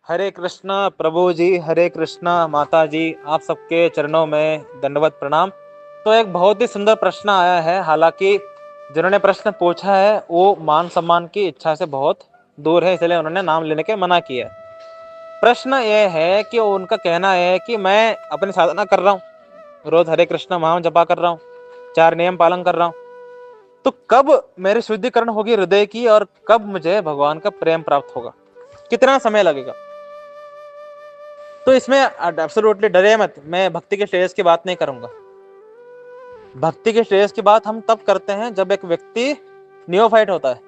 हरे कृष्णा प्रभु जी, हरे कृष्णा माता जी, आप सबके चरणों में दंडवत प्रणाम। तो एक बहुत ही सुंदर प्रश्न आया है। हालांकि जिन्होंने प्रश्न पूछा है वो मान सम्मान की इच्छा से बहुत दूर है, इसलिए उन्होंने नाम लेने के मना किया। प्रश्न ये है कि उनका कहना है कि मैं अपनी साधना कर रहा हूँ, रोज हरे कृष्णा महाम जपा कर रहा हूँ, 4 नियम पालन कर रहा हूँ, तो कब मेरी शुद्धिकरण होगी हृदय की और कब मुझे भगवान का प्रेम प्राप्त होगा, कितना समय लगेगा। तो इसमें एब्सोल्युटली डरे मत, मैं भक्ति के स्टेज की बात नहीं करूंगा। भक्ति के स्टेज की बात हम तब करते हैं जब एक व्यक्ति नियोफाइट होता है।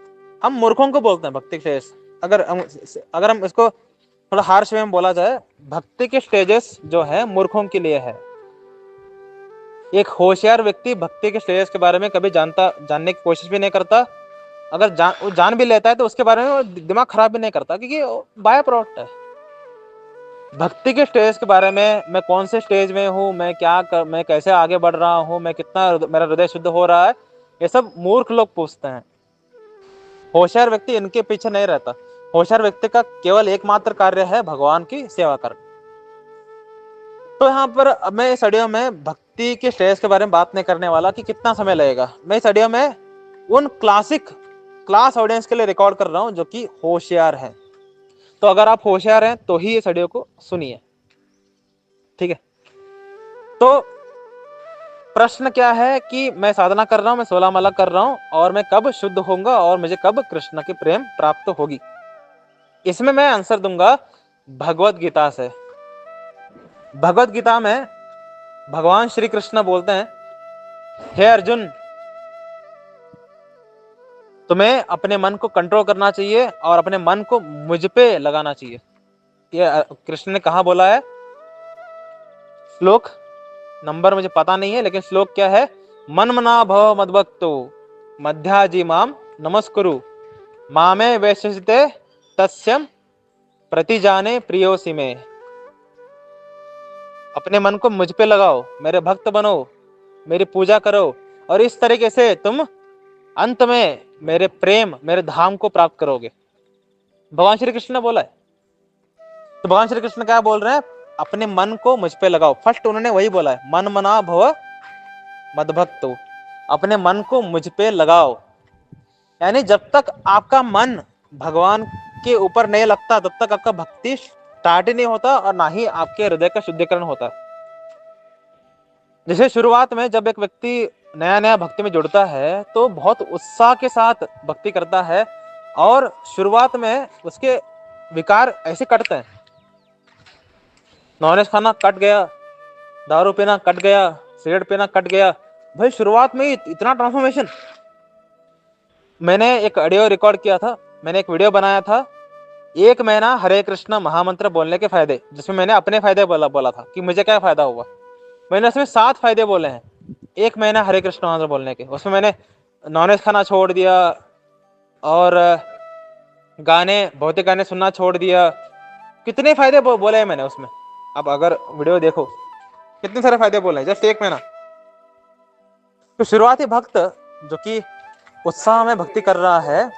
हम मूर्खों को बोलते हैं भक्ति के स्टेज। अगर हम इसको थोड़ा हार्श वे में बोला जाए, भक्ति के स्टेजेस जो है मूर्खों के लिए है। एक होशियार व्यक्ति भक्ति के स्टेजेस के बारे में कभी जानने की कोशिश भी नहीं करता। अगर वो जान भी लेता है तो उसके बारे में वो दिमाग खराब भी नहीं करता, क्योंकि बाय प्रोडक्ट है। भक्ति के स्टेज के बारे में, मैं कौन से स्टेज में हूँ, मैं कैसे आगे बढ़ रहा हूँ, मैं कितना मेरा हृदय शुद्ध हो रहा है, ये सब मूर्ख लोग पूछते हैं। होशियार व्यक्ति इनके पीछे नहीं रहता। होशियार व्यक्ति का केवल एकमात्र कार्य है भगवान की सेवा करना। तो यहाँ पर मैं इस ऑडियो में भक्ति के स्टेज के बारे में बात नहीं करने वाला कि कितना समय लगेगा। मैं इस ऑडियो में उन क्लास ऑडियंस के लिए रिकॉर्ड कर रहा हूँ जो कि होशियार है। तो अगर आप होशियार हैं तो ही इस ऑडियो को सुनिए, ठीक है। तो प्रश्न क्या है कि मैं साधना कर रहा हूं, मैं 16 माला कर रहा हूं, और मैं कब शुद्ध होऊंगा और मुझे कब कृष्ण की प्रेम प्राप्त होगी। इसमें मैं आंसर दूंगा भगवत गीता से। भगवत गीता में भगवान श्री कृष्ण बोलते हैं, हे अर्जुन, तुम्हें अपने मन को कंट्रोल करना चाहिए और अपने मन को मुझ पे लगाना चाहिए। ये कृष्ण ने कहा बोला है। श्लोक नंबर मुझे पता नहीं है, लेकिन श्लोक क्या है, मन मना भव मद्भक्तो मध्याजी माम नमस्कुरु मामे वैश्यते तस्यम प्रतिजाने प्रियोसी में। अपने मन को मुझ पे लगाओ, मेरे भक्त बनो, मेरी पूजा करो, और इस तरीके से तुम अंत में मेरे प्रेम, मेरे धाम को प्राप्त करोगे। भगवान श्री कृष्ण ने बोला है। तो भगवान श्री कृष्ण क्या बोल रहे हैं, अपने मन को मुझ पे लगाओ। फर्स्ट उन्होंने वही बोला है, मन मना भव मद्भक्तो, अपने मन को मुझ पे लगाओ। यानी जब तक आपका मन भगवान के ऊपर नहीं लगता तब तक आपका भक्ति स्टार्ट ही नहीं होता और ना ही आपके हृदय का शुद्धिकरण होता। जैसे शुरुआत में जब एक व्यक्ति नया नया भक्ति में जुड़ता है तो बहुत उत्साह के साथ भक्ति करता है, और शुरुआत में उसके विकार ऐसे कटते हैं। नॉनवेज खाना कट गया, दारू पीना कट गया, सिगरेट पीना कट गया। भाई शुरुआत में इतना ट्रांसफॉर्मेशन। मैंने एक ऑडियो रिकॉर्ड किया था, मैंने एक वीडियो बनाया था, 1 महीना हरे कृष्ण महामंत्र बोलने के फायदे, जिसमें मैंने अपने फायदे बोला था कि मुझे क्या फायदा हुआ। मैंने उसमें 7 फायदे बोले हैं 1 महीना हरे कृष्ण महामंत्र बोलने के। उसमें मैंने नॉनवेज खाना छोड़ दिया और भौतिक गाने सुनना छोड़ दिया। कितने फायदे बोले हैं मैंने उसमें। अब अगर वीडियो देखो कितने सारे फायदे बोले हैं जस्ट 1 महीना। तो शुरुआती भक्त जो कि उत्साह में भक्ति कर रहा है,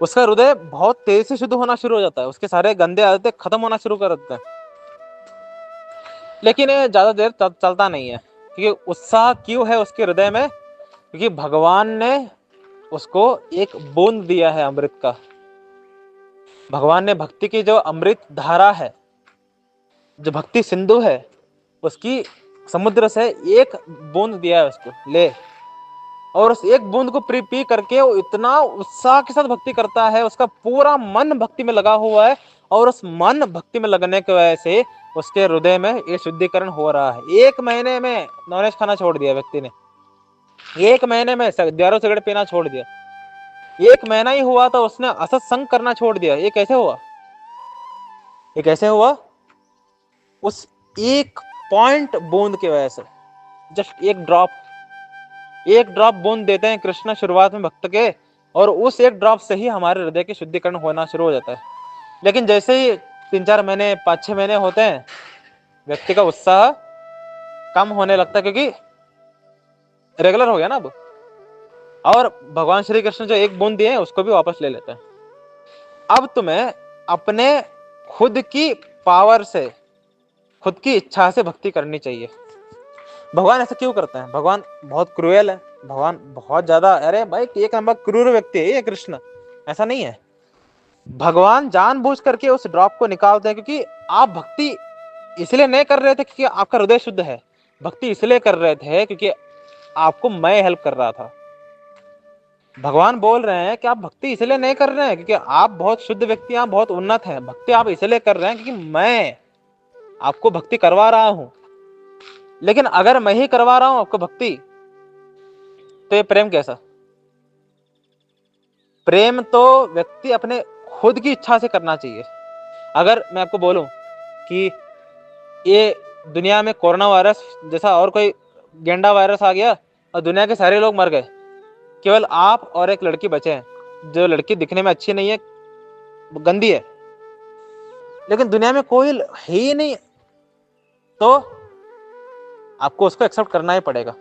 उसका हृदय बहुत तेजी से शुद्ध होना शुरू हो जाता है, उसके सारे गंदे आदतें खत्म होना शुरू कर देते हैं। लेकिन ये ज्यादा देर चलता नहीं है, क्योंकि उत्साह क्यों है उसके हृदय में, क्योंकि भगवान ने उसको एक बूंद दिया है अमृत का। भगवान ने भक्ति की जो अमृत धारा है, जो भक्ति सिंधु है, उसकी समुद्र से एक बूंद दिया है उसको ले, और उस एक बूंद को पी करके वो इतना उत्साह के साथ भक्ति करता है, उसका पूरा मन भक्ति में लगा हुआ है, और उस मन भक्ति में लगने की वजह से उसके हृदय में ये शुद्धिकरण हो रहा है। 1 महीने में नॉनवेज खाना छोड़ दिया व्यक्ति ने, 1 महीने में दारू सिगरेट पीना छोड़ दिया, 1 महीना ही हुआ तो उसने असत्संग करना छोड़ दिया। ये कैसे हुआ? ये कैसे हुआ? उस एक पॉइंट बूंद की वजह से। जस्ट एक ड्रॉप बूंद देते हैं कृष्ण शुरुआत में भक्त के, और उस एक ड्रॉप से ही हमारे हृदय के शुद्धिकरण होना शुरू हो जाता है। लेकिन जैसे ही 3-4 महीने 5-6 महीने होते हैं, व्यक्ति का उत्साह कम होने लगता है, क्योंकि रेगुलर हो गया ना अब, और भगवान श्री कृष्ण जो एक बूंद दिए उसको भी वापस ले लेते हैं। अब तुम्हें अपने खुद की पावर से, खुद की इच्छा से भक्ति करनी चाहिए। भगवान ऐसा क्यों करते हैं? भगवान बहुत क्रूएल है, भगवान बहुत ज्यादा, अरे भाई एक नंबर क्रूर व्यक्ति है ये कृष्ण, ऐसा नहीं है। भगवान जानबूझ करके उस ड्रॉप को निकालते हैं, क्योंकि आप भक्ति इसलिए नहीं कर रहे थे क्योंकि आपका हृदय शुद्ध है, भक्ति इसलिए कर रहे थे क्योंकि आपको मैं हेल्प कर रहा था। भगवान बोल रहे हैं कि आप भक्ति इसलिए नहीं कर रहे हैं क्योंकि आप बहुत शुद्ध व्यक्ति, आप बहुत उन्नत हैं, भक्ति आप इसलिए कर रहे हैं क्योंकि मैं आपको भक्ति करवा रहा हूं। लेकिन अगर मैं ही करवा रहा हूं आपको भक्ति, तो ये प्रेम कैसा? प्रेम तो व्यक्ति अपने खुद की इच्छा से करना चाहिए। अगर मैं आपको बोलूं कि ये दुनिया में कोरोना वायरस जैसा और कोई गेंडा वायरस आ गया और दुनिया के सारे लोग मर गए, केवल आप और एक लड़की बचे हैं, जो लड़की दिखने में अच्छी नहीं है, गंदी है, लेकिन दुनिया में कोई है ही नहीं, तो आपको उसको एक्सेप्ट करना ही पड़ेगा।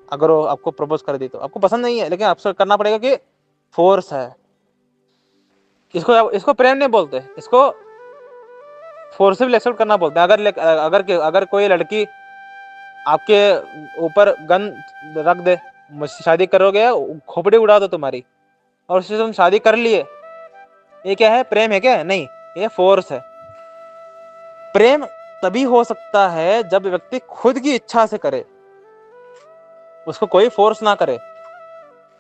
अगर वो आपको प्रपोज कर दी तो आपको पसंद नहीं है, लेकिन आपको करना पड़ेगा कि फोर्स है। इसको प्रेम नहीं बोलते, इसको फोर्सिबल एक्सेप्ट करना बोलते हैं। अगर कोई लड़की आपके ऊपर गन रख दे, मुझसे शादी करोगे, खोपड़ी उड़ा दो तुम्हारी, और उससे तुम शादी कर लिए, ये क्या है? प्रेम है क्या? नहीं, ये फोर्स है। प्रेम तभी हो सकता है जब व्यक्ति खुद की इच्छा से करे, उसको कोई फोर्स ना करे,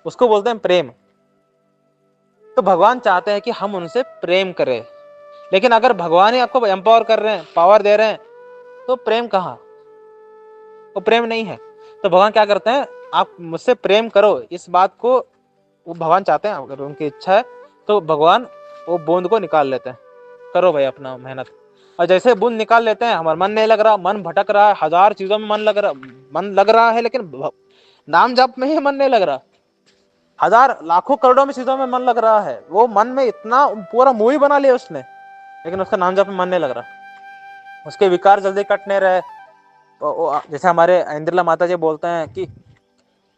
उसको बोलते हैं प्रेम। तो भगवान चाहते हैं कि हम उनसे प्रेम करें, लेकिन अगर भगवान ही आपको एम्पावर कर रहे हैं, पावर दे रहे हैं, तो प्रेम कहाँ? वो प्रेम नहीं है। तो भगवान क्या करते हैं? आप मुझसे प्रेम करो, इस बात को वो भगवान चाहते हैं। अगर उनकी इच्छा है तो भगवान वो बूंद को निकाल लेते हैं, करो भाई अपना मेहनत। और जैसे बूंद निकाल लेते हैं, हमारा मन नहीं लग रहा, मन भटक रहा है, हजार चीजों में मन लग रहा है, लेकिन नाम जप में ही मन नहीं लग रहा। हजार लाखों करोड़ों में चीजों में मन लग रहा है, वो मन में इतना पूरा मूवी बना लिया उसने, लेकिन उसका नाम जप में मन नहीं लग रहा। उसके विकार जल्दी कट नहीं रहे। जैसे हमारे इंद्रला माता जी बोलते हैं कि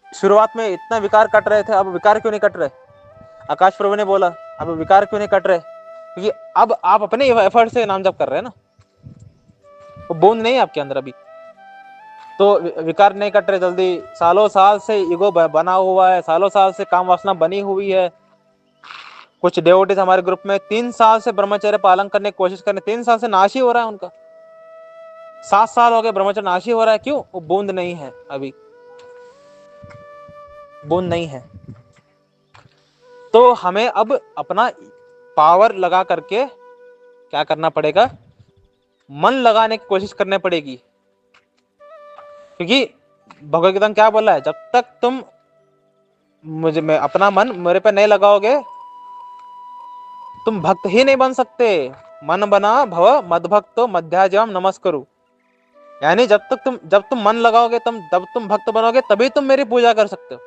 शुरुआत में इतना विकार कट रहे थे, अब विकार क्यों नहीं कट रहे? आकाश प्रभु ने बोला अब विकार क्यों नहीं कट रहे? क्योंकि अब आप अपने एफर्ट से नाम जप कर रहे हैं ना, वो बूंद नहीं है आपके अंदर अभी, तो विकार नहीं कट रहे जल्दी। सालों साल से ईगो बना हुआ है, सालों साल से काम वासना बनी हुई है। कुछ डेवोटीज हमारे ग्रुप में 3 साल से ब्रह्मचर्य पालन करने की कोशिश कर रहे, 3 साल से नाश ही हो रहा है उनका। 7 साल हो गए ब्रह्मचर्य नाश ही हो रहा है। क्यों? वो बूंद नहीं है, अभी बूंद नहीं है। तो हमें अब अपना पावर लगा करके क्या करना पड़ेगा? मन लगाने की कोशिश करनी पड़ेगी, क्योंकि भगवद गीता में क्या बोला है? जब तक तुम मैं अपना मन मेरे पे नहीं लगाओगे, तुम भक्त ही नहीं बन सकते। मन बना भव मद भक्तो मध्याजम नमस्करु। यानी जब तुम मन लगाओगे, तब तुम भक्त बनोगे, तभी तुम मेरी पूजा कर सकते हो।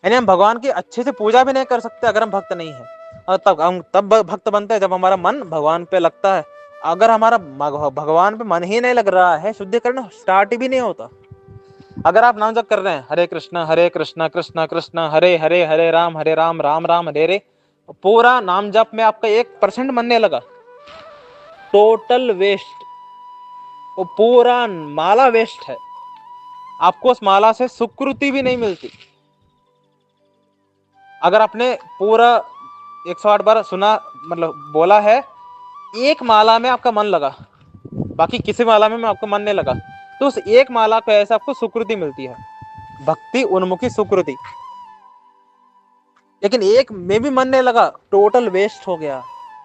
यानी हम भगवान की अच्छे से पूजा भी नहीं कर सकते अगर हम भक्त नहीं है। और तब भक्त बनते हैं जब हमारा मन भगवान पे लगता है। अगर हमारा भगवान पे मन ही नहीं लग रहा है, शुद्धिकरण स्टार्ट भी नहीं होता। अगर आप नाम जप कर रहे हैं हरे कृष्णा कृष्णा कृष्णा हरे हरे, हरे राम राम राम हरे हरे, पूरा नाम जप में आपका 1% मन नहीं लगा, टोटल वेस्ट। वो पूरा माला वेस्ट है, आपको उस माला से सुकृति भी नहीं मिलती। अगर आपने पूरा 108 बार सुना, मतलब बोला है, एक माला में आपका मन लगा, बाकी किसी माला में आपको मन नहीं लगा, तो उस एक माला को ऐसे आपको सुकृति मिलती है, भक्ति उन्मुखी सुकृति। लेकिन एक में भी मन नहीं लगा, टोटल वेस्ट हो गया।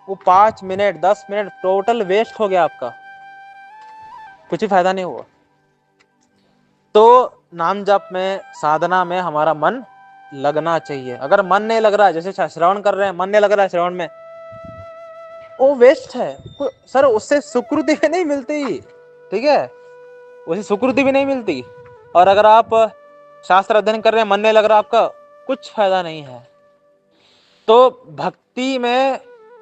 वो 5 मिनट 10 मिनट टोटल वेस्ट हो गया आपका, कुछ ही फायदा नहीं हुआ। तो नाम जप में, साधना में हमारा मन लगना चाहिए। अगर मन नहीं लग रहा है, जैसे श्रवण कर रहे हैं, मन नहीं लग रहा है श्रवण में, वो वेस्ट है सर, उससे सुकृति भी नहीं मिलती। ठीक है, उसे सुकृति भी नहीं मिलती। और अगर आप शास्त्र अध्ययन कर रहे हैं, मन नहीं लग रहा आपका, कुछ फायदा नहीं है। तो भक्ति में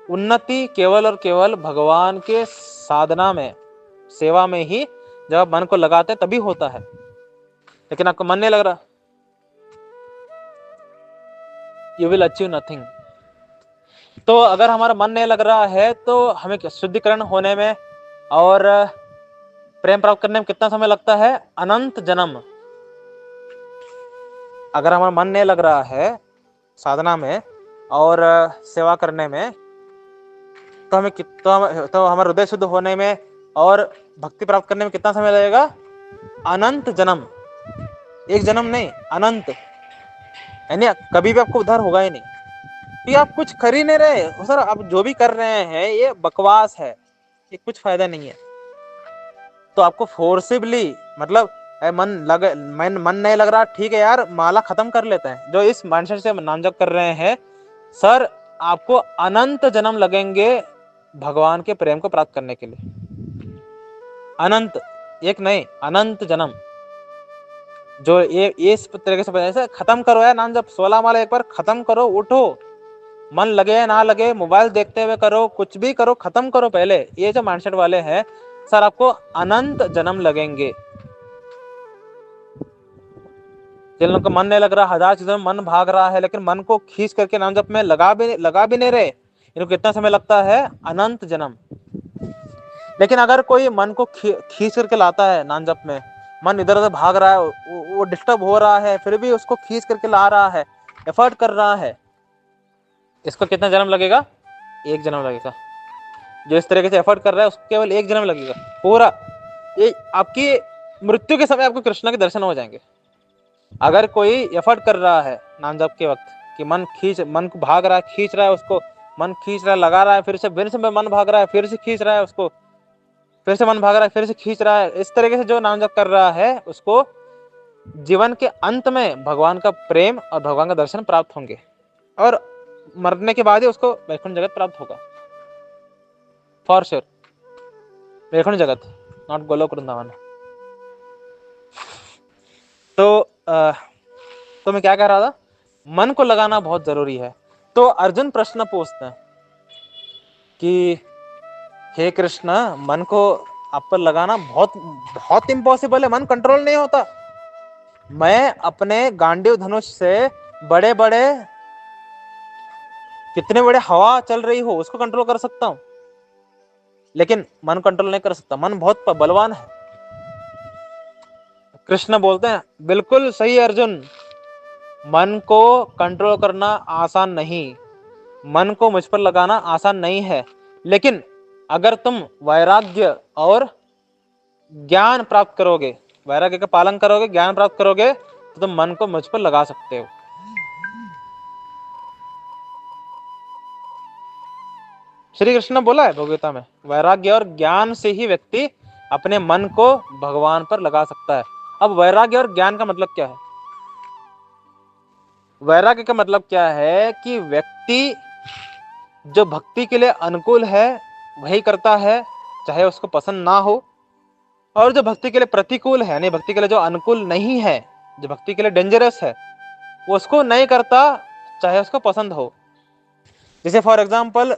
उन्नति केवल और केवल भगवान के साधना में, सेवा में ही जब आप मन को लगाते हैं तभी होता है। लेकिन आपका मन नहीं लग रहा, यू विल अचीव नथिंग। तो अगर हमारा मन नहीं लग रहा है तो हमें शुद्धिकरण होने में और प्रेम प्राप्त करने में कितना समय लगता है? अनंत जन्म। अगर हमारा मन नहीं लग रहा है साधना में और सेवा करने में तो हमें तो हमारा हृदय शुद्ध होने में और भक्ति प्राप्त करने में कितना समय लगेगा? अनंत जन्म। एक जन्म नहीं, अनंत। यानी कभी भी आपको उद्धार होगा ही नहीं, कि आप कुछ कर ही नहीं रहे सर, आप जो भी कर रहे हैं ये बकवास है, ये कुछ फायदा नहीं है। तो आपको फोर्सिबली, मतलब मन नहीं लग रहा, ठीक है यार माला खत्म कर लेते हैं। जो इस माइंडसेट से नाम जप कर रहे हैं, सर आपको अनंत जन्म लगेंगे भगवान के प्रेम को प्राप्त करने के लिए। अनंत, एक नहीं, अनंत जन्म। जो ये इस तरीके से खत्म करो यार नाम जप, 16 माला एक बार खत्म करो, उठो, मन लगे ना लगे, मोबाइल देखते हुए करो, कुछ भी करो, खत्म करो पहले। ये जो माइंडसेट वाले हैं सर, आपको अनंत जन्म लगेंगे। जिन लोगों का मन नहीं लग रहा, हजार चीजों में मन भाग रहा है, लेकिन मन को खींच करके नाम जप में लगा भी नहीं रहे, इनको कितना समय लगता है? अनंत जन्म। लेकिन अगर कोई मन को खींच करके लाता है नाम जप में, मन इधर उधर भाग रहा है, वो डिस्टर्ब हो रहा है, फिर भी उसको खींच करके ला रहा है, एफर्ट कर रहा है, इसको कितना जन्म लगेगा? एक जन्म लगेगा। जो इस तरीके से एफर्ट कर रहा है उसको केवल एक जन्म लगेगा पूरा। ये आपकी मृत्यु के समय आपको कृष्ण के दर्शन हो जाएंगे। अगर कोई एफर्ट कर रहा है नाम जप के वक्त कि मन को भाग रहा है, खींच रहा है उसको, मन खींच रहा है, लगा रहा है, फिर से मन भाग रहा है, फिर से खींच रहा है उसको, फिर से मन भाग रहा है, फिर से खींच रहा है, इस तरीके से जो नाम जप कर रहा है उसको जीवन के अंत में भगवान का प्रेम और भगवान का दर्शन प्राप्त होंगे, और मरने के बाद ही उसको वैकुंठ जगत प्राप्त होगा फॉर श्योर। वैकुंठ जगत, नॉट गोलोक वृंदावन। तो मैं क्या कह रहा था, मन को लगाना बहुत जरूरी है। तो अर्जुन प्रश्न पूछते हैं कि हे कृष्ण, मन को आप पर लगाना बहुत बहुत इम्पॉसिबल है, मन कंट्रोल नहीं होता। मैं अपने गांडीव धनुष से बड़े बड़े, कितने बड़े हवा चल रही हो उसको कंट्रोल कर सकता हूं, लेकिन मन कंट्रोल नहीं कर सकता, मन बहुत बलवान है। कृष्ण बोलते हैं बिल्कुल सही अर्जुन, मन को कंट्रोल करना आसान नहीं, मन को मुझ पर लगाना आसान नहीं है, लेकिन अगर तुम वैराग्य और ज्ञान प्राप्त करोगे, वैराग्य का पालन करोगे, ज्ञान प्राप्त करोगे, तो तुम मन को मुझ पर लगा सकते हो। श्री कृष्ण ने बोला है भगवद्गीता में, वैराग्य और ज्ञान से ही व्यक्ति अपने मन को भगवान पर लगा सकता है। अब वैराग्य और ज्ञान का मतलब क्या है? वैराग्य का मतलब क्या है कि व्यक्ति जो भक्ति के लिए अनुकूल है वही करता है, चाहे उसको पसंद ना हो, और जो भक्ति के लिए प्रतिकूल है, यानी भक्ति के लिए जो अनुकूल नहीं है, जो भक्ति के लिए डेंजरस है, वो उसको नहीं करता, चाहे उसको पसंद हो। जैसे फॉर एग्जाम्पल,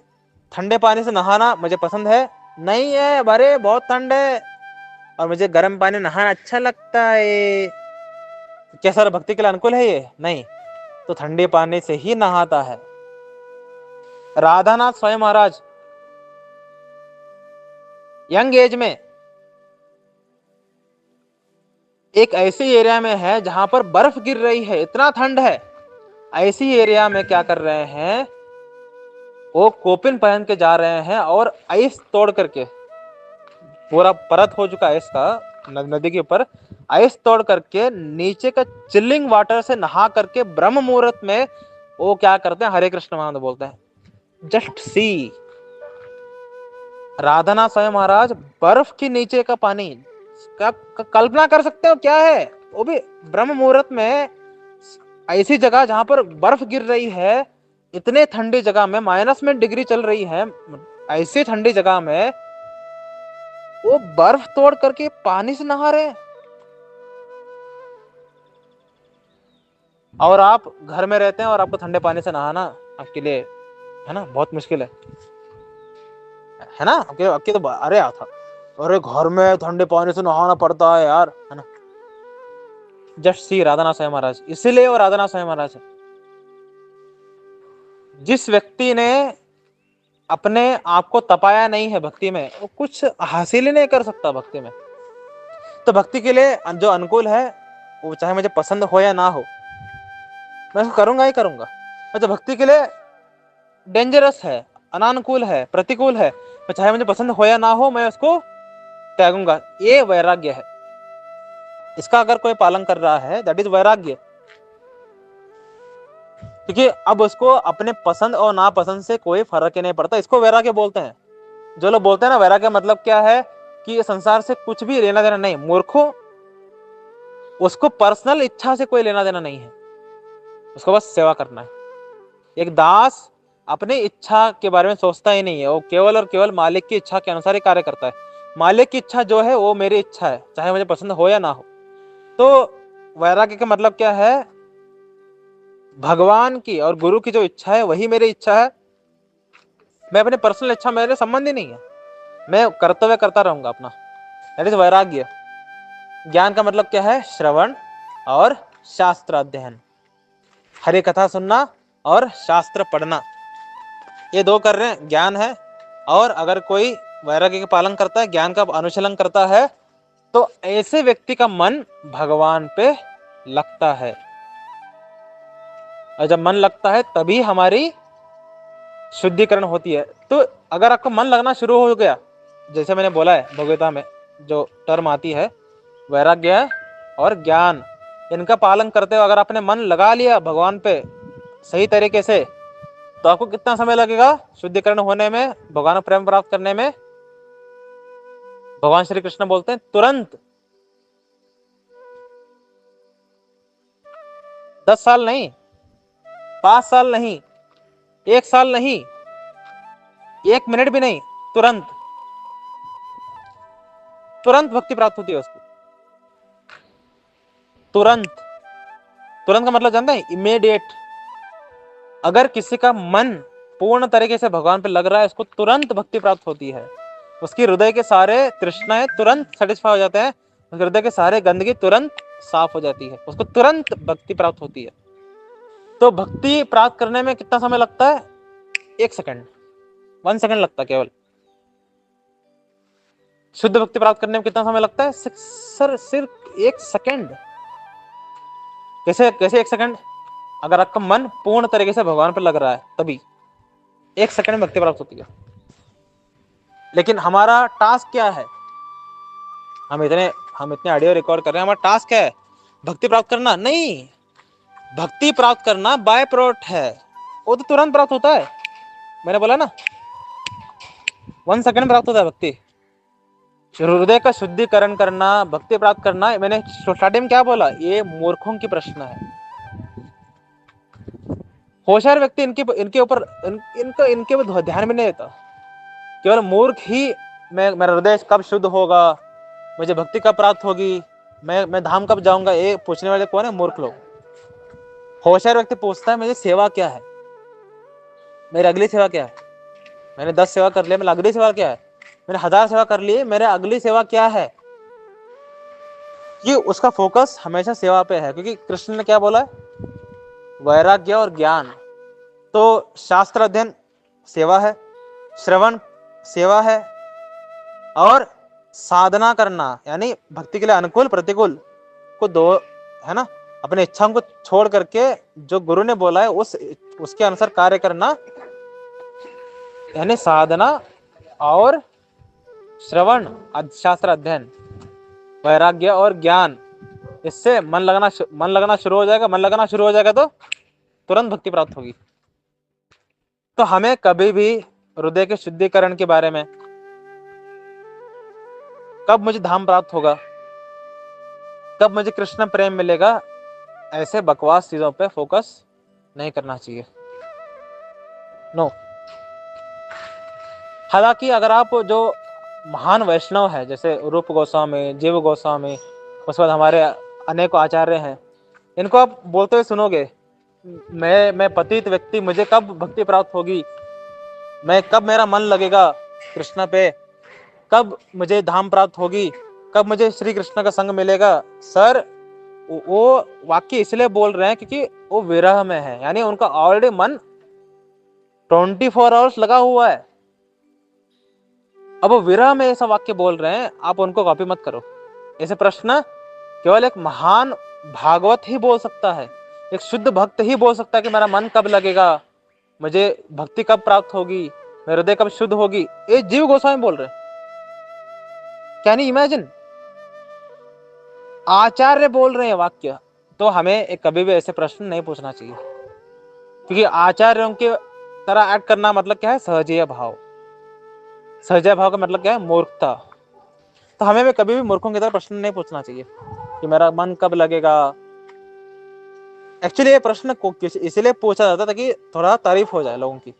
ठंडे पानी से नहाना मुझे पसंद है नहीं है, अरे बहुत ठंड है और मुझे गर्म पानी नहाना अच्छा लगता है, क्या सर भक्ति के लिए अनुकूल है ये? नहीं, तो ठंडे पानी से ही नहाता है। राधानाथ स्वयं महाराज यंग एज में एक ऐसे एरिया में है जहां पर बर्फ गिर रही है, इतना ठंड है, ऐसी एरिया में क्या कर रहे हैं, वो कोपिन पहन के जा रहे हैं और आइस तोड़ करके, पूरा परत हो चुका है इसका नदी के ऊपर, आइस तोड़ करके नीचे का चिल्लिंग वाटर से नहा करके ब्रह्म मुहूर्त में वो क्या करते हैं, हरे कृष्ण महामंत्र बोलते हैं। जस्ट सी, राधानाथ स्वयं महाराज बर्फ के नीचे का पानी, कल्पना कर सकते हो क्या है, वो भी ब्रह्म मुहूर्त में, ऐसी जगह जहां पर बर्फ गिर रही है, इतने ठंडी जगह में -डिग्री चल रही है, ऐसी ठंडी जगह में वो बर्फ तोड़ करके पानी से नहा रहे हैं। और आप घर में रहते हैं और आपको ठंडे पानी से नहाना आपके लिए, है ना, बहुत मुश्किल है ना, आपके तो अरे आता, अरे घर में ठंडे पानी से नहाना पड़ता है यार, है ना। जस्ट सी राधानाथ स्वयं महाराज, इसीलिए वो राधानाथ स्वयं महाराज है। जिस व्यक्ति ने अपने आप को तपाया नहीं है भक्ति में, वो कुछ हासिल ही नहीं कर सकता भक्ति में। तो भक्ति के लिए जो अनुकूल है, वो चाहे मुझे पसंद हो या ना हो, मैं उसको करूंगा ही करूंगा। और जो भक्ति के लिए डेंजरस है, अनानुकूल है, प्रतिकूल है, मैं चाहे मुझे पसंद हो या ना हो, मैं उसको त्यागूंगा। ये वैराग्य है। इसका अगर कोई पालन कर रहा है, दैट इज वैराग्य। क्योंकि अब उसको अपने पसंद और नापसंद से कोई फर्क ही नहीं पड़ता। इसको वैराग्य बोलते हैं। जो लोग बोलते हैं ना वैराग्य मतलब क्या है, कि संसार से कुछ भी लेना देना नहीं, मूर्खों, उसको पर्सनल इच्छा से कोई लेना देना नहीं है, उसको बस सेवा करना है। एक दास अपनी इच्छा के बारे में सोचता ही नहीं है, वो केवल और केवल मालिक की इच्छा के अनुसार ही कार्य करता है। मालिक की इच्छा जो है वो मेरी इच्छा है, चाहे मुझे पसंद हो या ना हो। तो वैराग्य का मतलब क्या है, भगवान की और गुरु की जो इच्छा है वही मेरी इच्छा है। मैं अपनी पर्सनल इच्छा, मेरे संबंध ही नहीं है, मैं कर्तव्य करता रहूंगा अपना। दैट इज वैराग्य। ज्ञान का मतलब क्या है, श्रवण और शास्त्र अध्ययन, हरि कथा सुनना और शास्त्र पढ़ना, ये दो कर रहे हैं, ज्ञान है। और अगर कोई वैराग्य का पालन करता है, ज्ञान का अनुशीलन करता है, तो ऐसे व्यक्ति का मन भगवान पे लगता है। और जब मन लगता है तभी हमारी शुद्धिकरण होती है। तो अगर आपका मन लगना शुरू हो गया, जैसे मैंने बोला है भगवता में जो टर्म आती है, वैराग्य और ज्ञान, इनका पालन करते हुए अगर आपने मन लगा लिया भगवान पे सही तरीके से, तो आपको कितना समय लगेगा शुद्धिकरण होने में, भगवान प्रेम प्राप्त करने में। भगवान श्री कृष्ण बोलते हैं तुरंत। 10 साल नहीं, 5 साल नहीं, 1 साल नहीं, 1 मिनट भी नहीं, तुरंत तुरंत भक्ति प्राप्त होती है उसको। तुरंत। तुरंत का मतलब जानते हैं, इमीडिएट। अगर किसी का मन पूर्ण तरीके से भगवान पे लग रहा है, उसको तुरंत भक्ति प्राप्त होती है। उसकी हृदय के सारे तृष्णाएं तुरंत सेटिस्फाई हो जाते हैं, उसके हृदय के सारे गंदगी तुरंत साफ हो जाती है, उसको तुरंत भक्ति प्राप्त होती है। तो भक्ति प्राप्त करने में कितना समय लगता है, 1 सेकंड, 1 सेकंड लगता है केवल। शुद्ध भक्ति प्राप्त करने में कितना समय लगता है, सर सिर्फ 1 सेकंड। कैसे कैसे 1 सेकंड, अगर आपका मन पूर्ण तरीके से भगवान पर लग रहा है तभी 1 सेकंड में भक्ति प्राप्त होती है। लेकिन हमारा टास्क क्या है, हम इतने ऑडियो रिकॉर्ड कर रहे हैं, हमारा टास्क क्या है, भक्ति प्राप्त करना नहीं। भक्ति प्राप्त करना बाय प्रोडक्ट है, वो तो तुरंत प्राप्त होता है। मैंने बोला ना 1 सेकंड में प्राप्त होता है भक्ति। हृदय का शुद्धिकरण करना, भक्ति प्राप्त करना, मैंने स्टार्टिंग में क्या बोला, ये मूर्खों की प्रश्न है। होशियार व्यक्ति इनके ऊपर इनके ऊपर ध्यान भी नहीं देता। केवल मूर्ख ही, मेरा हृदय कब शुद्ध होगा, मुझे भक्ति कब प्राप्त होगी, मैं धाम कब जाऊंगा, ये पूछने वाले कौन है, मूर्ख लोग। होशियार व्यक्ति पूछता है मेरी सेवा क्या है, मेरी अगली सेवा क्या है। मैंने 10 सेवा कर लिया, मेरी अगली सेवा क्या है, मैंने 1000 सेवा कर ली, मेरे अगली सेवा क्या है। ये उसका फोकस हमेशा सेवा पे है, क्योंकि कृष्ण ने क्या बोला है, वैराग्य और ज्ञान। तो शास्त्र अध्ययन सेवा है, श्रवण सेवा है, और साधना करना यानी भक्ति के लिए अनुकूल प्रतिकूल को दो, है ना, अपने इच्छाओं को छोड़ करके जो गुरु ने बोला है उसके अनुसार कार्य करना, यानी साधना और श्रवण, शास्त्र अध्ययन, वैराग्य और ज्ञान। इससे मन लगना शुरू हो जाएगा। मन लगाना शुरू हो जाएगा तो तुरंत भक्ति प्राप्त होगी। तो हमें कभी भी हृदय के शुद्धिकरण के बारे में, कब मुझे धाम प्राप्त होगा, कब मुझे कृष्ण प्रेम मिलेगा, ऐसे बकवास चीजों पे फोकस नहीं करना चाहिए। नो। हालांकि अगर आप जो महान वैष्णव है, जैसे रूप गोस्वामी, जीव गोस्वामी, उसके बाद हमारे अनेक आचार्य हैं, इनको आप बोलते हुए सुनोगे, मैं पतित व्यक्ति, मुझे कब भक्ति प्राप्त होगी, मैं कब मेरा मन लगेगा कृष्ण पे, कब मुझे धाम प्राप्त होगी, कब मुझे श्री कृष्ण का संग मिलेगा। सर, वो वाक्य इसलिए बोल रहे हैं क्योंकि वो विरह में है, यानी उनका ऑलरेडी मन 24 आवर्स लगा हुआ है। अब वो विरह में ऐसा वाक्य बोल रहे हैं, आप उनको कॉपी मत करो। ऐसे प्रश्न केवल एक महान भागवत ही बोल सकता है, एक शुद्ध भक्त ही बोल सकता है कि मेरा मन कब लगेगा, मुझे भक्ति कब प्राप्त होगी, मेरा हृदय कब शुद्ध होगी। ये जीव गोस्वामी बोल रहे हैं। Can you imagine? आचार्य बोल रहे हैं वाक्य। तो हमें कभी भी ऐसे प्रश्न नहीं पूछना चाहिए, क्योंकि आचार्यों के तरह एक्ट करना मतलब क्या है? सहजीय भाव। सहजय भाव का मतलब क्या है? मूर्खता। तो हमें भी कभी भी मूर्खों की तरह प्रश्न नहीं पूछना चाहिए कि मेरा मन कब लगेगा। एक्चुअली ये प्रश्न को इसलिए पूछा जाता था कि थोड़ा तारीफ हो जाए लोगों की।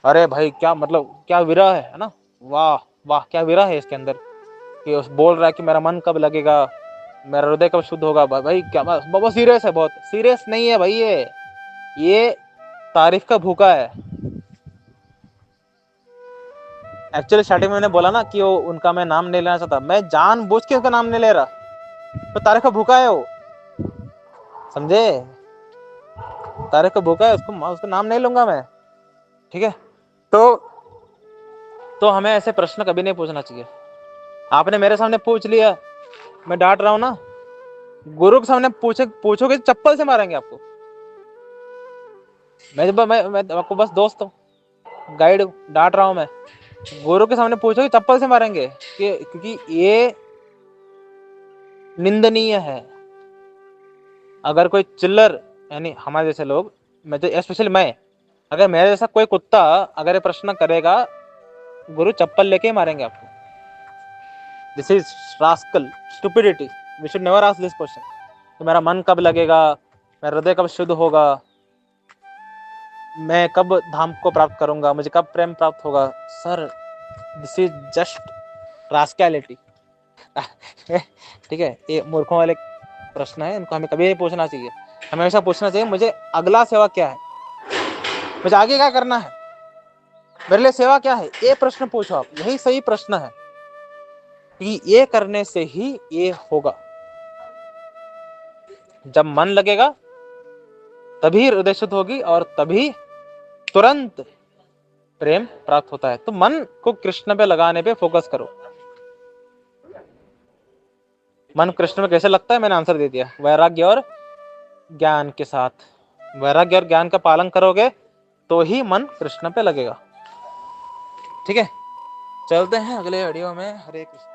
अरे भाई क्या मतलब, क्या विरह है ना, वाह वाह क्या विरह है इसके अंदर, कि उस बोल रहा है कि मेरा मन कब लगेगा, मेरा हृदय कब शुद्ध होगा। भाई क्या बहुत सीरियस है, बहुत सीरियस नहीं है भाई। ये तारीफ का भूखा है। एक्चुअली स्टार्टिंग में मैंने बोला ना कि वो उनका मैं नाम नहीं लेना चाहता, मैं जानबूझ के उसका नाम नहीं ले रहा, तो तारीफ का भूखा है वो, समझे? तारीफ का भूखा है, उसका नाम नहीं लूंगा मैं, ठीक है? तो हमें ऐसे प्रश्न कभी नहीं पूछना चाहिए। आपने मेरे सामने पूछ लिया, मैं डांट रहा हूं ना, गुरु के सामने पूछोगे चप्पल से मारेंगे आपको। मैं आपको बस दोस्त हूँ, गाइड हूँ, डांट रहा हूं मैं। गुरु के सामने पूछोगे चप्पल से मारेंगे, क्योंकि ये निंदनीय है। अगर कोई चिल्लर, यानी हमारे जैसे लोग, मैं तो स्पेशली मैं, अगर मेरे जैसा कोई कुत्ता अगर ये प्रश्न करेगा, गुरु चप्पल लेके ही मारेंगे आपको। This is rascal stupidity, we should never ask this question कि मेरा मन कब लगेगा, मेरा हृदय कब शुद्ध होगा, मैं कब धाम को प्राप्त करूंगा, मुझे कब प्रेम प्राप्त होगा। Sir, this is just rascality. ठीक है, ये मूर्खों वाले प्रश्न है, इनको हमें कभी नहीं पूछना चाहिए। हमेशा पूछना चाहिए मुझे अगला सेवा क्या है, मुझे आगे क्या करना है, मेरे लिए सेवा क्या है, ये प्रश्न पूछो आप। यही सही प्रश्न है कि ये करने से ही ये होगा। जब मन लगेगा तभी हृदय शुद्ध होगी और तभी तुरंत प्रेम प्राप्त होता है। तो मन को कृष्ण पे लगाने पे फोकस करो। मन कृष्ण में कैसे लगता है, मैंने आंसर दे दिया, वैराग्य और ज्ञान के साथ। वैराग्य और ज्ञान का पालन करोगे तो ही मन कृष्ण पे लगेगा। ठीक है, चलते हैं अगले वीडियो में। हरे कृष्ण।